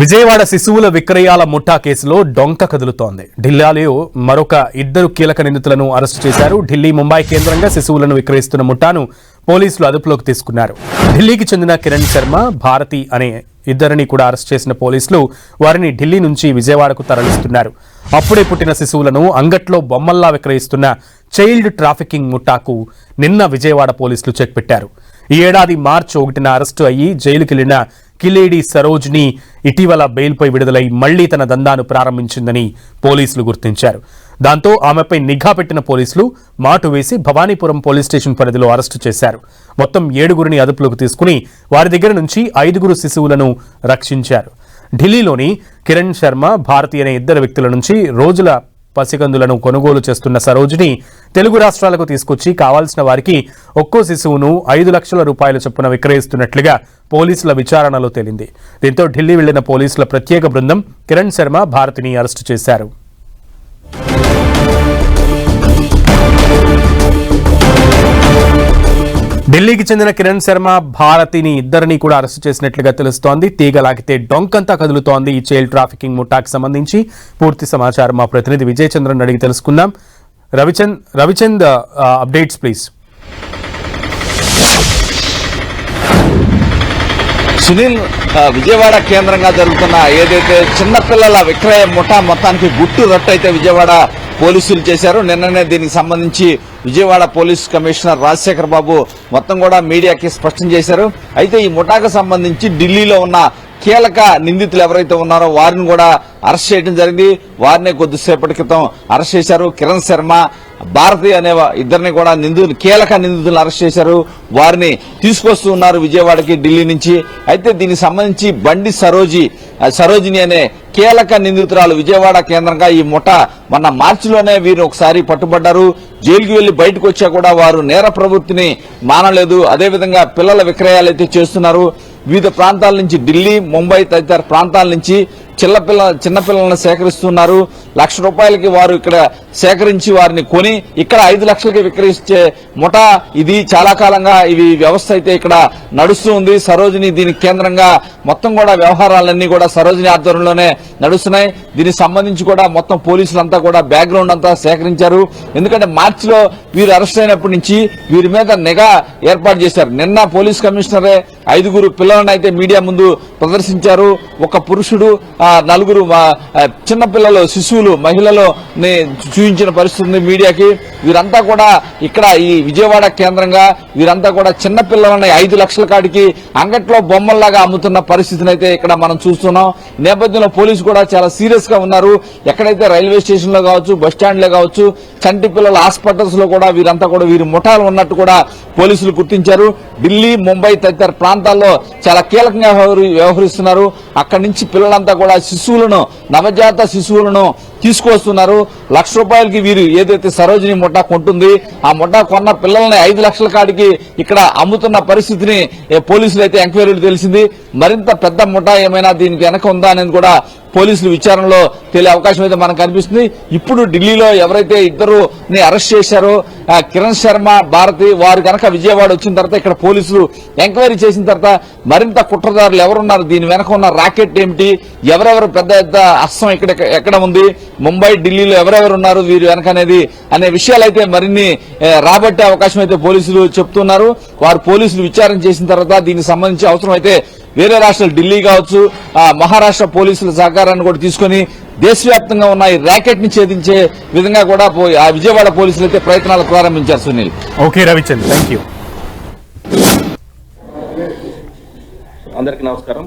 విజయవాడ శిశువుల విక్రయాల ముఠా కేసులో డొంక కదులుతోంది. ఢిల్లీలో మరొక ఇద్దరు కీలక నిందితులను అరెస్టు చేశారు. ఢిల్లీ, ముంబై కేంద్రంగా శిశువులను విక్రయిస్తున్న ముఠాను పోలీసులు అదుపులోకి తీసుకున్నారు. ఢిల్లీకి చెందిన కిరణ్ శర్మ, భారతి అనే ఇద్దరిని కూడా అరెస్ట్ చేసిన పోలీసులు వారిని ఢిల్లీ నుంచి విజయవాడకు తరలిస్తున్నారు. అప్పుడే పుట్టిన శిశువులను అంగట్లో బొమ్మల్లా విక్రయిస్తున్న చైల్డ్ ట్రాఫికింగ్ ముఠాకు నిన్న విజయవాడ పోలీసులు చెక్ పెట్టారు. ఈ ఏడాది మార్చి 1న అరెస్టు అయ్యి జైలుకెళ్లిన కిలేడి సరోజ్ని ఇటీవల బెయిల్పై విడుదలై మళ్లీ తన దందాను ప్రారంభించిందని పోలీసులు గుర్తించారు. దాంతో ఆమెపై నిఘా పెట్టిన పోలీసులు మాటు వేసి భవానీపురం పోలీస్ స్టేషన్ పరిధిలో అరెస్టు చేశారు. మొత్తం 7గురిని అదుపులోకి తీసుకుని వారి దగ్గర నుంచి 5 శిశువులను రక్షించారు. ఢిల్లీలోని కిరణ్ శర్మ, భారతి అనే ఇద్దరు వ్యక్తుల నుంచి రోజుల పసికందులను కొనుగోలు చేస్తున్న సరోజిని తెలుగు రాష్ట్రాలకు తీసుకొచ్చి కావాల్సిన వారికి ఒక్కో శిశువును 5 లక్షల రూపాయల చొప్పున విక్రయిస్తున్నట్లుగా పోలీసుల విచారణలో తేలింది. దీంతో ఢిల్లీ వెళ్లిన పోలీసుల ప్రత్యేక బృందం కిరణ్ శర్మ, భారతిని అరెస్టు చేశారు. ఢిల్లీకి చెందిన కిరణ్ శర్మ, భారతిని ఇద్దరిని కూడా అరెస్టు చేసినట్లుగా తెలుస్తోంది. తీగలాగితే డొంకంతా కదులుతోంది ఈ చైల్డ్ ట్రాఫికింగ్ ముఠాకి సంబంధించి. పూర్తి సమాచారం మా ప్రతినిధి విజయ్ చంద్రన్ అడిగి తెలుసుకుందాం. Ravichand, updates please. సునీల్, విజయవాడ కేంద్రంగా జరుగుతున్న ఏదైతే చిన్నపిల్లల విక్రయ ముఠా మొత్తానికి గుట్టు రట్టు అయితే విజయవాడ పోలీసులు చేశారు. నిన్ననే దీనికి సంబంధించి విజయవాడ పోలీస్ కమిషనర్ రాజశేఖర్ బాబు మొత్తం కూడా మీడియాకి స్పష్టం చేశారు. అయితే ఈ ముఠాకు సంబంధించి ఢిల్లీలో ఉన్న కీలక నిందితులు ఎవరైతే ఉన్నారో వారిని కూడా అరెస్ట్ చేయడం జరిగింది. వారిని కొద్దిసేపటి క్రితం అరెస్ట్ చేశారు. కిరణ్ శర్మ, భారతి అనే ఇద్దరిని కూడా కీలక నిందితులను అరెస్ట్ చేశారు. వారిని తీసుకొస్తూ ఉన్నారు విజయవాడకి ఢిల్లీ నుంచి. అయితే దీనికి సంబంధించి బండి సరోజిని అనే కీలక నిందితురాలు విజయవాడ కేంద్రంగా ఈ ముఠా మొన్న మార్చిలోనే వీరు ఒకసారి పట్టుబడ్డారు. జైలుకి వెళ్లి బయటకు వచ్చా కూడా వారు నేర ప్రవృత్తిని మానలేదు. అదేవిధంగా పిల్లల విక్రయాలు అయితే చేస్తున్నారు. వివిధ ప్రాంతాల నుంచి ఢిల్లీ, ముంబై తదితర ప్రాంతాల నుంచి చిన్నపిల్లలను సేకరిస్తున్నారు. ₹1,00,000 వారు ఇక్కడ సేకరించి వారిని కొని ఇక్కడ 5 లక్షలకి విక్రయించే ముఠా ఇది. చాలా కాలంగా ఇవి వ్యవస్థ అయితే ఇక్కడ నడుస్తూ ఉంది. సరోజిని దీనికి కేంద్రంగా మొత్తం కూడా వ్యవహారాలన్నీ కూడా సరోజిని ఆధ్వర్యంలోనే నడుస్తున్నాయి. దీనికి సంబంధించి కూడా మొత్తం పోలీసులంతా కూడా బ్యాక్గ్రౌండ్ అంతా సేకరించారు. ఎందుకంటే మార్చిలో వీరు అరెస్ట్ అయినప్పటి నుంచి వీరి మీద నిఘా ఏర్పాటు చేశారు. నిన్న పోలీస్ కమిషనరే 5 పిల్లలను అయితే మీడియా ముందు ప్రదర్శించారు. ఒక పురుషుడు, 4 చిన్నపిల్లలు, శిశువులు, మహిళలు చూపించిన పరిస్థితి మీడియాకి. వీరంతా కూడా ఇక్కడ ఈ విజయవాడ కేంద్రంగా వీరంతా కూడా చిన్నపిల్లలని 5 లక్షల కాడికి అంగట్లో బొమ్మల్లాగా అమ్ముతున్న పరిస్థితిని అయితే ఇక్కడ మనం చూస్తున్నాం. నేపథ్యంలో పోలీసు కూడా చాలా సీరియస్ గా ఉన్నారు. ఎక్కడైతే రైల్వే స్టేషన్ లో కావచ్చు, బస్టాండ్ లో కావచ్చు, చంటి పిల్లల హాస్పిటల్స్ లో కూడా వీరంతా కూడా వీరి ముఠాలు ఉన్నట్టు కూడా పోలీసులు గుర్తించారు. ఢిల్లీ, ముంబై తదితర ప్రాంతాల్లో చాలా కీలకంగా వ్యవహరిస్తున్నారు. అక్కడి నుంచి పిల్లలంతా కూడా నవజాత శిశువులను తీసుకొస్తున్నారు. ₹1,00,000 వీరు ఏదైతే సరోజిని ముఠా కొంటుంది, ఆ ముఠా కొన్న పిల్లల్ని 5 లక్షల కాడికి ఇక్కడ అమ్ముతున్న పరిస్థితిని పోలీసులు అయితే ఎంక్వైరీలు తెలిసింది. మరింత పెద్ద ముఠా ఏమైనా దీనికి వెనక ఉందా అనేది కూడా పోలీసులు విచారణలో తెలియ అవకాశం అయితే మనకు కనిపిస్తుంది. ఇప్పుడు ఢిల్లీలో ఎవరైతే ఇద్దరుని అరెస్ట్ చేశారో కిరణ్ శర్మ, భారతి, వారు కనుక విజయవాడ వచ్చిన తర్వాత ఇక్కడ పోలీసులు ఎంక్వైరీ చేసిన తర్వాత మరింత కుట్రదారులు ఎవరున్నారు, దీని వెనక ఉన్న రాకెట్ ఏమిటి, ఎవరెవరు పెద్ద అస్సం ఎక్కడ ఉంది, ముంబై, ఢిల్లీలో ఎవరెవరు ఉన్నారు వీరు వెనక అనే విషయాలైతే మరిన్ని రాబట్టే అవకాశం అయితే పోలీసులు చెప్తున్నారు. వారు పోలీసులు విచారణ చేసిన తర్వాత దీనికి సంబంధించి అవసరం అయితే వేరే రాష్ట్రాలు, ఢిల్లీ కావచ్చు, మహారాష్ట్ర పోలీసుల సహకారాన్ని కూడా తీసుకుని దేశవ్యాప్తంగా ఉన్న ఈ ర్యాకెట్ ని ఛేదించే విధంగా కూడా విజయవాడ పోలీసులు అయితే ప్రయత్నాలు ప్రారంభించారు. Sunil. Okay Ravichandra, thank you. అందరికీ నమస్కారం.